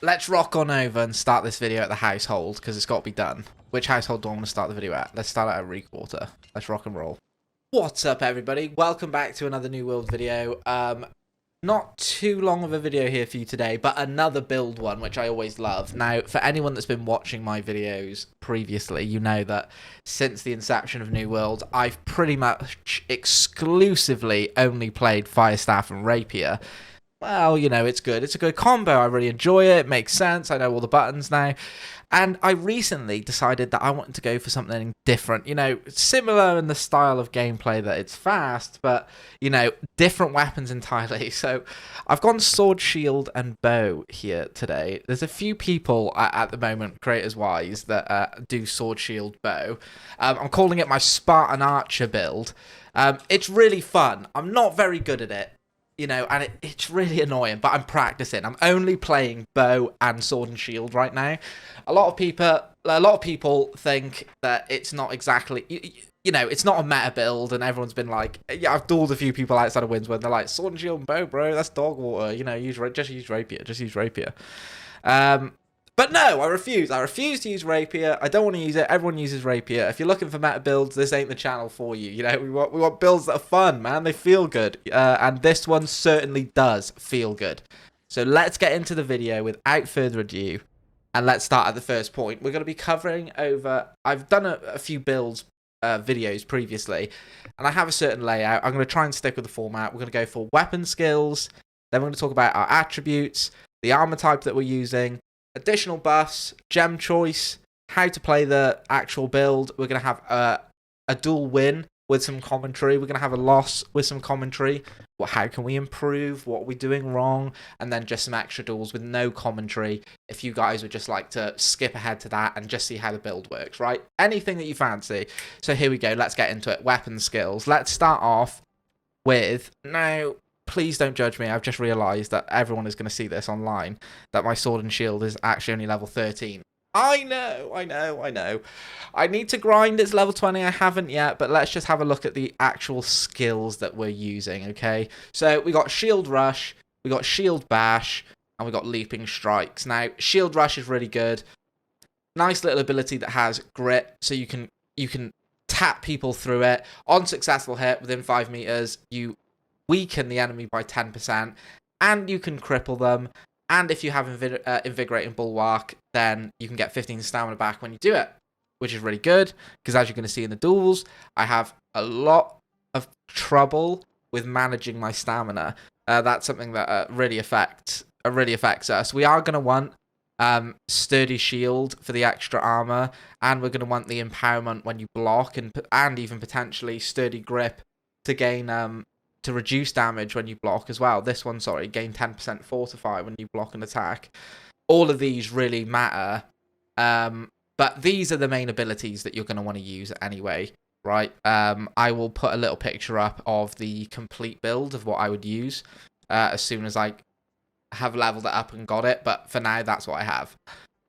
let's rock on over and start this video at the household, because it's got to be done. Which household do I want to start the video at? Let's start at a Requarter. Let's rock and roll. What's up, everybody? Welcome back to another New World video. Not too long of a video here for you today, but another build one, which I always love. Now, for anyone that's been watching my videos previously, you know that since the inception of New World, I've pretty much exclusively only played Fire Staff and Rapier. Well, you know, it's good. It's a good combo. I really enjoy it. It makes sense. I know all the buttons now. And I recently decided that I wanted to go for something different. You know, similar in the style of gameplay that it's fast, but, you know, different weapons entirely. So I've gone sword, shield, and bow here today. There's a few people at the moment, creators-wise, that do sword, shield, bow. I'm calling it my Spartan Archer build. It's really fun. I'm not very good at it. You know, and it's really annoying, but I'm practicing. I'm only playing bow and sword and shield right now. A lot of people think that it's not exactly, you know, it's not a meta build, and everyone's been like, yeah, I've dueled a few people outside of Windsor, and they're like, sword and shield and bow, bro, that's dog water. You know, just use rapier. Just use rapier. But no, I refuse. I refuse to use rapier. I don't want to use it. Everyone uses rapier. If you're looking for meta builds, this ain't the channel for you. You know, we want builds that are fun, man. They feel good. And this one certainly does feel good. So let's get into the video without further ado. And let's start at the first point. We're going to be covering over... I've done a few builds videos previously, and I have a certain layout. I'm going to try and stick with the format. We're going to go for weapon skills. Then we're going to talk about our attributes, the armor type that we're using, additional buffs, gem choice, how to play the actual build. We're going to have a duel win with some commentary. We're going to have a loss with some commentary. How can we improve? What are we doing wrong? And then just some extra duels with no commentary if you guys would just like to skip ahead to that and just see how the build works, right? Anything that you fancy. So here we go. Let's get into it. Weapon skills. Let's start off with... Now, please don't judge me. I've just realised that everyone is going to see this online, that my sword and shield is actually only level 13. I know. I need to grind. It's level 20. I haven't yet, but let's just have a look at the actual skills that we're using, okay? So we got shield rush, we got shield bash, and we got leaping strikes. Now, shield rush is really good. Nice little ability that has grit, so you can tap people through it. On successful hit within 5 meters, you weaken the enemy by 10%, and you can cripple them. And if you have Invigorating Bulwark, then you can get 15 stamina back when you do it, which is really good, because as you're going to see in the duels, I have a lot of trouble with managing my stamina. That's something that really affects us. We are going to want sturdy shield for the extra armor, and we're going to want the empowerment when you block, and even potentially sturdy grip to gain to reduce damage when you block as well. This one, sorry, gain 10% fortify when you block an attack. All of these really matter, but these are the main abilities that you're going to want to use anyway, right? I will put a little picture up of the complete build of what I would use as soon as I have leveled it up and got it, but for now, that's what I have.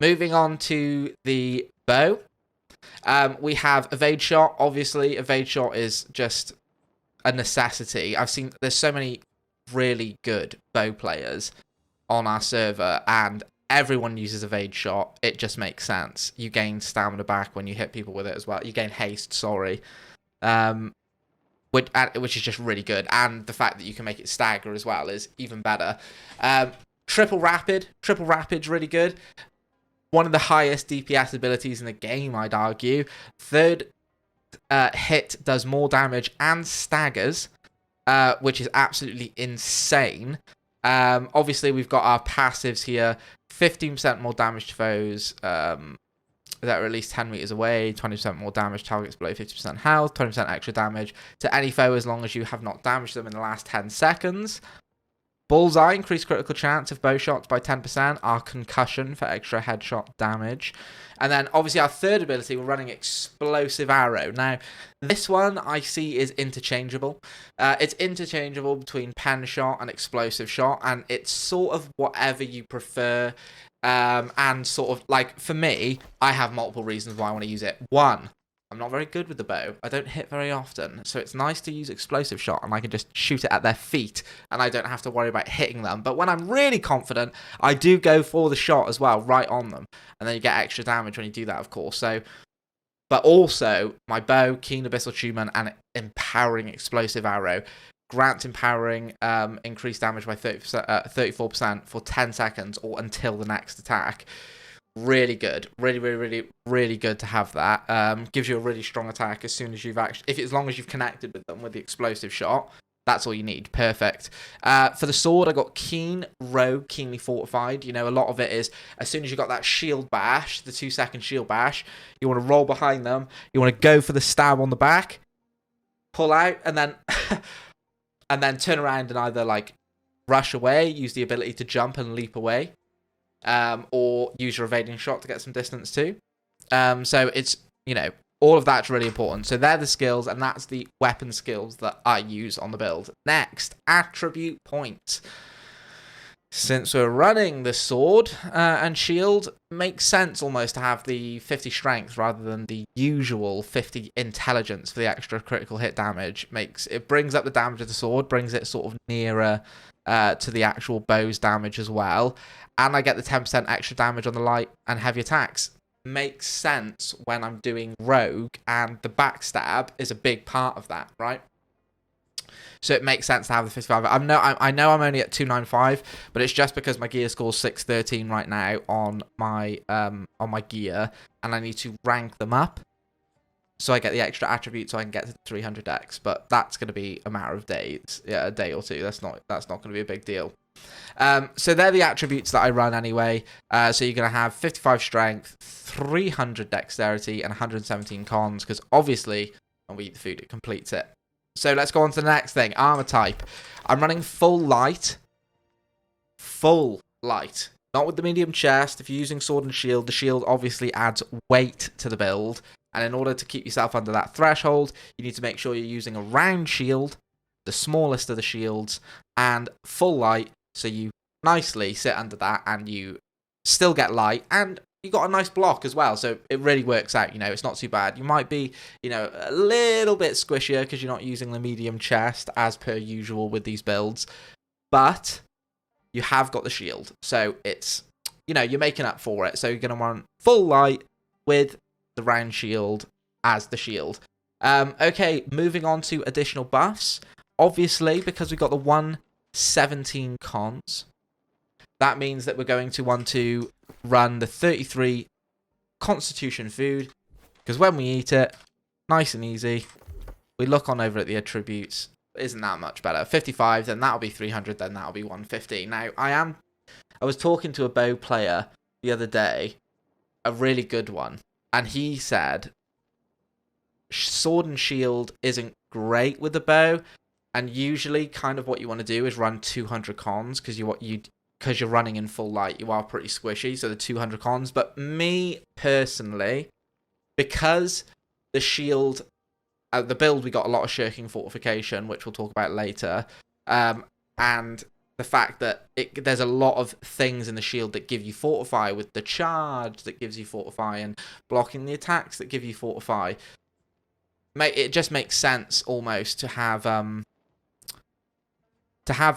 Moving on to the bow. We have evade shot. Obviously, evade shot is just a necessity. I've seen there's so many really good bow players on our server, and everyone uses evade shot. It just makes sense. You gain stamina back when you hit people with it as well. You gain haste, sorry, which is just really good. And the fact that you can make it stagger as well is even better. Triple rapid's really good. One of the highest DPS abilities in the game, I'd argue. Third hit does more damage and staggers, which is absolutely insane. Obviously, we've got our passives here. 15% more damage to foes that are at least 10 meters away. 20% more damage to targets below 50% health. 20% extra damage to any foe as long as you have not damaged them in the last 10 seconds. Bullseye, increased critical chance of bow shots by 10%. Our concussion for extra headshot damage. And then, obviously, our third ability, we're running Explosive Arrow. Now, this one I see is interchangeable. It's interchangeable between Pen Shot and Explosive Shot, and it's sort of whatever you prefer. And sort of, like, for me, I have multiple reasons why I want to use it. One, I'm not very good with the bow. I don't hit very often. So it's nice to use explosive shot and I can just shoot it at their feet and I don't have to worry about hitting them. But when I'm really confident, I do go for the shot as well, right on them. And then you get extra damage when you do that, of course. So, but also my bow, Keen Abyssal Tumen, and Empowering Explosive Arrow grant empowering increased damage by 34% for 10 seconds or until the next attack. Really good. Really good to have that. Gives you a really strong attack as soon as you've actually, as long as you've connected with them with the explosive shot. That's all you need. Perfect. For the sword, I got Keen, Rogue, Keenly Fortified. You know, a lot of it is as soon as you got that shield bash, the 2-second shield bash, you want to roll behind them. You want to go for the stab on the back, pull out, and then and then turn around and either like rush away, use the ability to jump and leap away, or use your evading shot to get some distance too. So it's, you know, all of that's really important. So they're the skills, and that's the weapon skills that I use on the build. Next, attribute points. Since we're running the sword and shield, makes sense almost to have the 50 strength rather than the usual 50 intelligence for the extra critical hit damage. It brings up the damage of the sword, brings it sort of nearer to the actual bow's damage as well. And I get the 10% extra damage on the light and heavy attacks. Makes sense when I'm doing rogue, and the backstab is a big part of that, right? So it makes sense to have the 55. I know I'm only at 295, but it's just because my gear score's 613 right now on my gear, and I need to rank them up so I get the extra attribute so I can get to 300 dex. But that's going to be a matter of days, yeah, a day or two. That's not going to be a big deal. So they're the attributes that I run anyway. So you're going to have 55 strength, 300 dexterity, and 117 cons, because obviously when we eat the food, it completes it. So let's go on to the next thing, armor type. I'm running full light. Full light. Not with the medium chest. If you're using sword and shield, the shield obviously adds weight to the build. And in order to keep yourself under that threshold, you need to make sure you're using a round shield, the smallest of the shields, and full light, so you nicely sit under that and you still get light, and you got a nice block as well, so it really works out. You know, it's not too bad. You might be, you know, a little bit squishier because you're not using the medium chest as per usual with these builds, but you have got the shield, so it's, you know, you're making up for it. So you're going to want full light with the round shield as the shield. Okay, moving on to additional buffs. Obviously, because we've got the 117 cons, that means that we're going to want to run the 33 constitution food, because when we eat it, nice and easy, we look on over at the attributes, isn't that much better. 55, then that'll be 300, then that'll be 150. Now, I was talking to a bow player the other day, a really good one, and he said sword and shield isn't great with the bow, and usually kind of what you want to do is run 200 cons, because because you're running in full light, you are pretty squishy, so the 200 cons. But me, personally, because the shield, the build, we got a lot of shirking fortification, which we'll talk about later, and the fact that there's a lot of things in the shield that give you fortify, with the charge that gives you fortify, and blocking the attacks that give you fortify. It just makes sense almost to have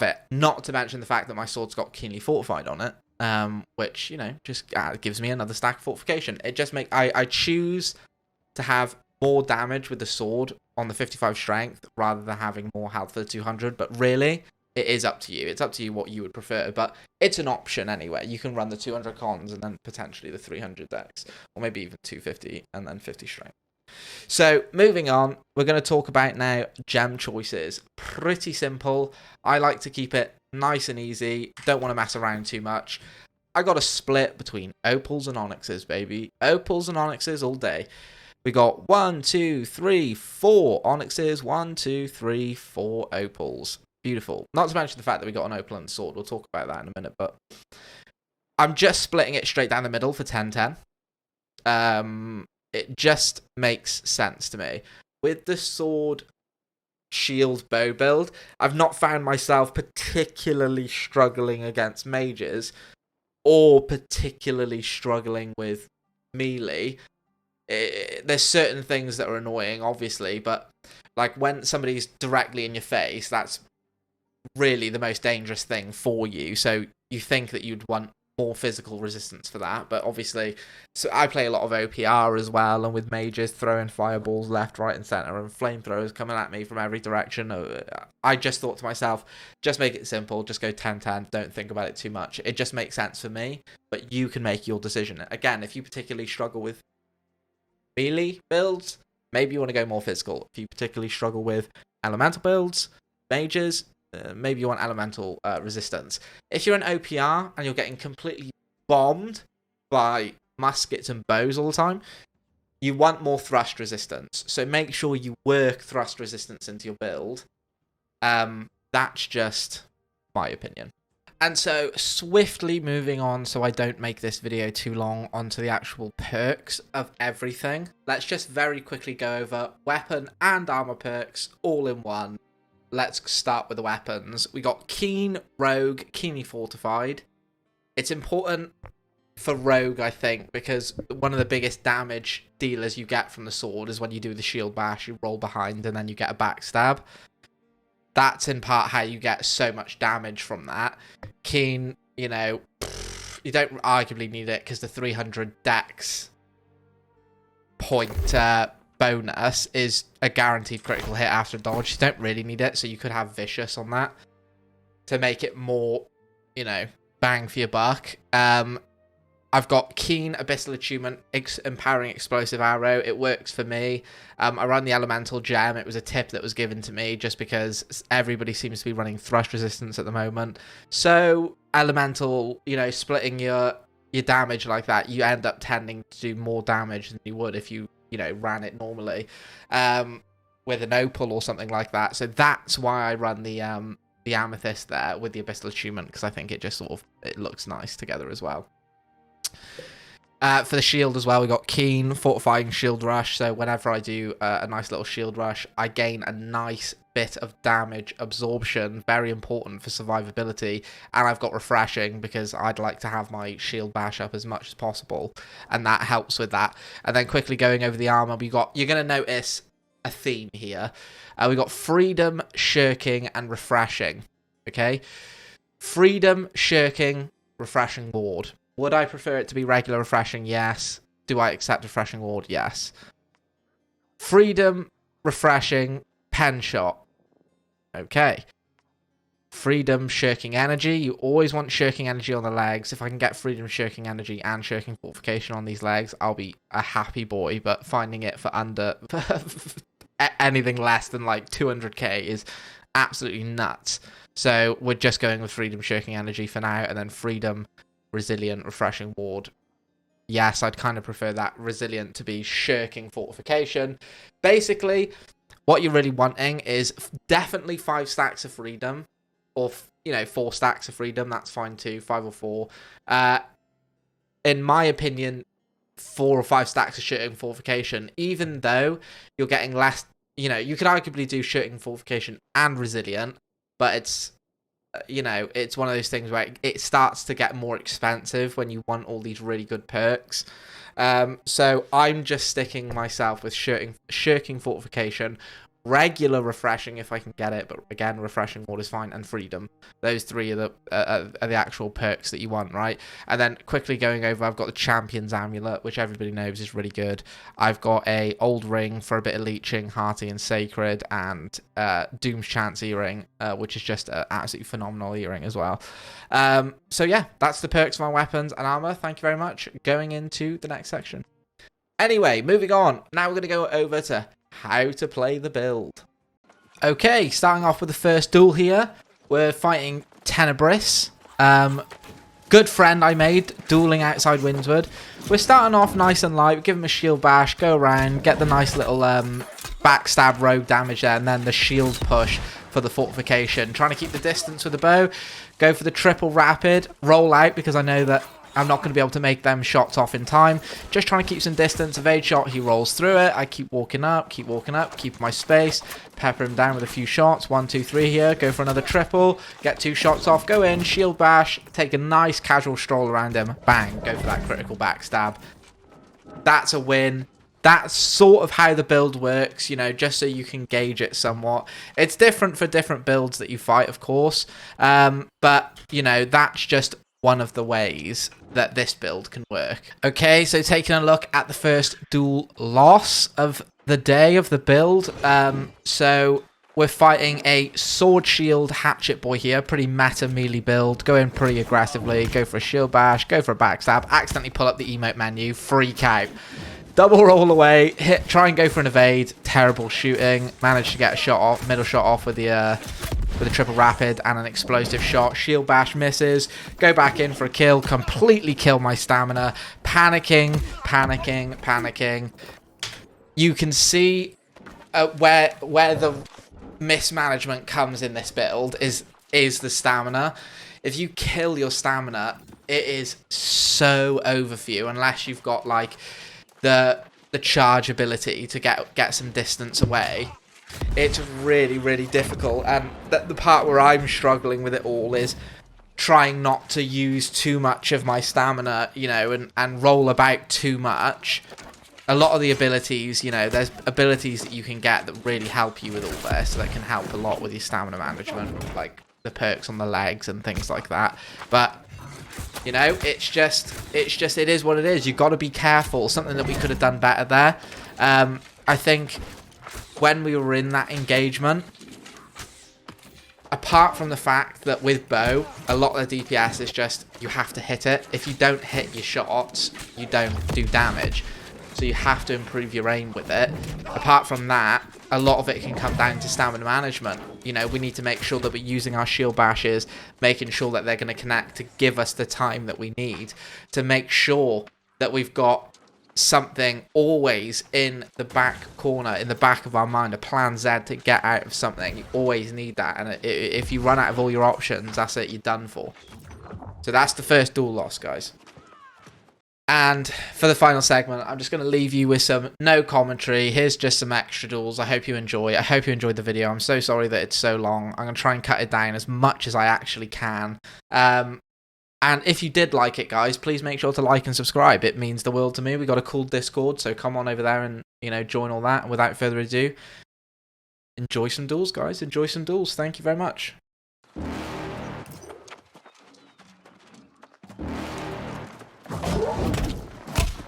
it, not to mention the fact that my sword's got keenly fortified on it, which, you know, just gives me another stack of fortification. It just I choose to have more damage with the sword on the 55 strength rather than having more health for the 200, but really, it is up to you. It's up to you what you would prefer, but it's an option anyway. You can run the 200 cons and then potentially the 300 dex, or maybe even 250 and then 50 strength. So, moving on, we're going to talk about now gem choices. Pretty simple. I like to keep it nice and easy. Don't want to mess around too much. I got a split between opals and onyxes, baby. Opals and onyxes all day. We got 1, 2, 3, 4 onyxes. 1, 2, 3, 4 opals. Beautiful. Not to mention the fact that we got an opal and sword. We'll talk about that in a minute, but I'm just splitting it straight down the middle for 10-10. It just makes sense to me. With the sword shield bow build, I've not found myself particularly struggling against mages or particularly struggling with melee. there's certain things that are annoying, obviously, but like when somebody's directly in your face, that's really the most dangerous thing for you. So you think that you'd want more physical resistance for that, but obviously, so I play a lot of OPR as well, and with mages throwing fireballs left, right, and center, and flamethrowers coming at me from every direction, I just thought to myself, just make it simple, just go 10-10, don't think about it too much. It just makes sense for me, but you can make your decision. Again, if you particularly struggle with melee builds, maybe you want to go more physical. If you particularly struggle with elemental builds, mages, maybe you want elemental resistance. If you're an OPR and you're getting completely bombed by muskets and bows all the time, you want more thrust resistance. So make sure you work thrust resistance into your build. That's just my opinion. And so, swiftly moving on so I don't make this video too long, onto the actual perks of everything. Let's just very quickly go over weapon and armor perks all in one. Let's start with the weapons. We got Keen, Rogue, keenly fortified. It's important for Rogue, I think, because one of the biggest damage dealers you get from the sword is when you do the shield bash, you roll behind and then you get a backstab. That's in part how you get so much damage from that. Keen, you know, you don't arguably need it because the 300 dex point bonus is a guaranteed critical hit after dodge. You don't really need it, so you could have Vicious on that to make it more, you know, bang for your buck. I've got Keen, Abyssal Attunement, Empowering Explosive Arrow. It works for me. I run the Elemental Gem. It was a tip that was given to me just because everybody seems to be running Thrust Resistance at the moment. So, Elemental, you know, splitting your damage like that, you end up tending to do more damage than you would if you know, ran it normally with an Opal or something like that. So that's why I run the Amethyst there with the Abyssal Attunement, because I think it just sort of, it looks nice together as well. For the shield as well, we got Keen, Fortifying Shield Rush. So whenever I do a nice little shield rush, I gain a nice bit of damage absorption. Very important for survivability. And I've got Refreshing because I'd like to have my shield bash up as much as possible. And that helps with that. And then quickly going over the armor, you're going to notice a theme here. We got Freedom, Shirking, and Refreshing. Okay? Freedom, Shirking, Refreshing Ward. Would I prefer it to be regular refreshing? Yes. Do I accept refreshing ward? Yes. Freedom, refreshing, pen shot. Okay. Freedom, shirking energy. You always want shirking energy on the legs. If I can get freedom, shirking energy, and shirking fortification on these legs, I'll be a happy boy. But finding it for under anything less than like 200k is absolutely nuts. So we're just going with freedom, shirking energy for now, and then freedom, resilient, refreshing ward. Yes, I'd kind of prefer that resilient to be shirking fortification. Basically, what you're really wanting is definitely 5 stacks of freedom, or, you know, 4 stacks of freedom. That's fine too, 5 or 4. In my opinion, 4 or 5 stacks of shirking fortification, even though you're getting less, you know, you could arguably do shirking fortification and resilient, but it's, you know, it's one of those things where it starts to get more expensive when you want all these really good perks. So I'm just sticking myself with shirking fortification, regular refreshing if I can get it, but again, refreshing ward is fine, and freedom. Those 3 are the actual perks that you want, right? And then quickly going over, I've got the Champion's Amulet, which everybody knows is really good. I've got a Old Ring for a bit of leeching, hearty and sacred, and Doom's Chance earring, which is just an absolutely phenomenal earring as well. So yeah, that's the perks of my weapons and armor. Thank you very much. Going into the next section. Anyway, moving on. Now we're going to go over to how to play the build. Okay, starting off with the first duel here. We're fighting Tenebris. Good friend I made, dueling outside Windsward. We're starting off nice and light. Give him a shield bash, go around, get the nice little backstab rogue damage there, and then the shield push for the fortification. Trying to keep the distance with the bow. Go for the triple rapid. Roll out because I know that I'm not going to be able to make them shots off in time. Just trying to keep some distance. Evade shot, he rolls through it. I keep walking up, keep my space. Pepper him down with a few shots. 1, 2, 3 here. Go for another triple. Get 2 shots off. Go in, shield bash. Take a nice casual stroll around him. Bang. Go for that critical backstab. That's a win. that's sort of how the build works, you know, just so you can gauge it somewhat. It's different for different builds that you fight, of course, but, you know, that's just one of the ways that this build can work. Okay, so taking a look at the first duel loss of the day of the build. So we're fighting a sword shield hatchet boy here, pretty meta melee build, going pretty aggressively, go for a shield bash, go for a backstab, accidentally pull up the emote menu, freak out. Double roll away, hit, try and go for an evade, terrible shooting, managed to get a shot off, middle shot off with a triple rapid and an explosive shot. Shield bash misses, go back in for a kill, completely kill my stamina, panicking. You can see where the mismanagement comes in this build is the stamina. If you kill your stamina, it is so over for you unless you've got like the charge ability to get some distance away. It's really, really difficult, and the part where I'm struggling with it all is trying not to use too much of my stamina, you know, and roll about too much. A lot of the abilities, you know, there's abilities that you can get that really help you with all this, that can help a lot with your stamina management, like the perks on the legs and things like that. But you know, it is what it is. You've got to be careful. Something that we could have done better there. I think when we were in that engagement, apart from the fact that with bow, a lot of the DPS is just, you have to hit it. If you don't hit your shots, you don't do damage. So you have to improve your aim with it. Apart from that, a lot of it can come down to stamina management. You know, we need to make sure that we're using our shield bashes, making sure that they're going to connect to give us the time that we need, to make sure that we've got something always in the back corner, in the back of our mind, a plan Z to get out of something. You always need that, and if you run out of all your options, that's it, you're done for. So that's the first duel loss, guys. And for the final segment, I'm just going to leave you with some no commentary. Here's just some extra duels. I hope you enjoy. I hope you enjoyed the video. I'm so sorry that it's so long. I'm going to try and cut it down as much as I actually can. And if you did like it, guys, please make sure to like and subscribe. It means the world to me. We've got a cool Discord, so come on over there and, you know, join all that. And without further ado, enjoy some duels, guys. Enjoy some duels. Thank you very much.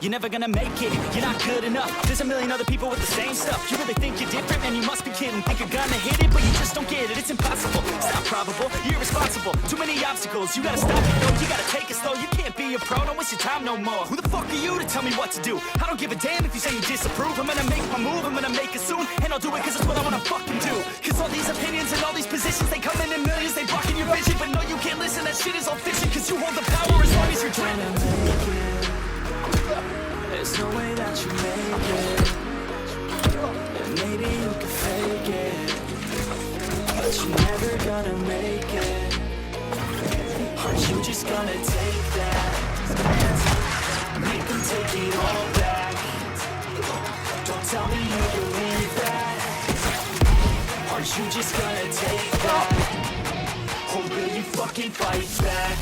You're never gonna make it, you're not good enough. There's a million other people with the same stuff. You really think you're different, man, you must be kidding. Think you're gonna hit it, but you just don't get it. It's impossible, it's not probable, you're irresponsible. Too many obstacles, you gotta stop it though. You gotta take it slow, you can't be a pro. Don't waste your time no more. Who the fuck are you to tell me what to do? I don't give a damn if you say you disapprove. I'm gonna make my move, I'm gonna make it soon. And I'll do it cause it's what I wanna fucking do. Cause all these opinions and all these positions, they come in millions, they blocking your vision. But no, you can't listen, that shit is all fiction. Cause you hold the power as long as you're dreaming. There's no way that you make it. And maybe you can fake it, but you're never gonna make it. Aren't you just gonna take that? Make them take it all back. Don't tell me you believe that. Aren't you just gonna take that? Or will you fucking fight back?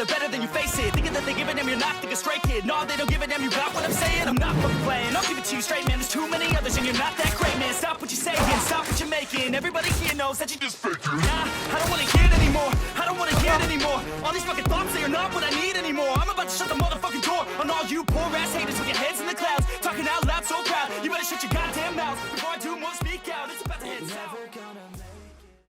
Better than you face it. Thinking that they give a damn, you're not thinking straight, kid. No, they don't give a damn, you got what I'm saying. I'm not fucking playing, I'll give it to you straight, man. There's too many others and you're not that great, man. Stop what you're saying, stop what you're making. Everybody here knows that you just faking. Nah, I don't wanna hear it anymore. I don't wanna hear it anymore. All these fucking thoughts, they are not what I need anymore. I'm about to shut the motherfucking door on all you poor ass haters.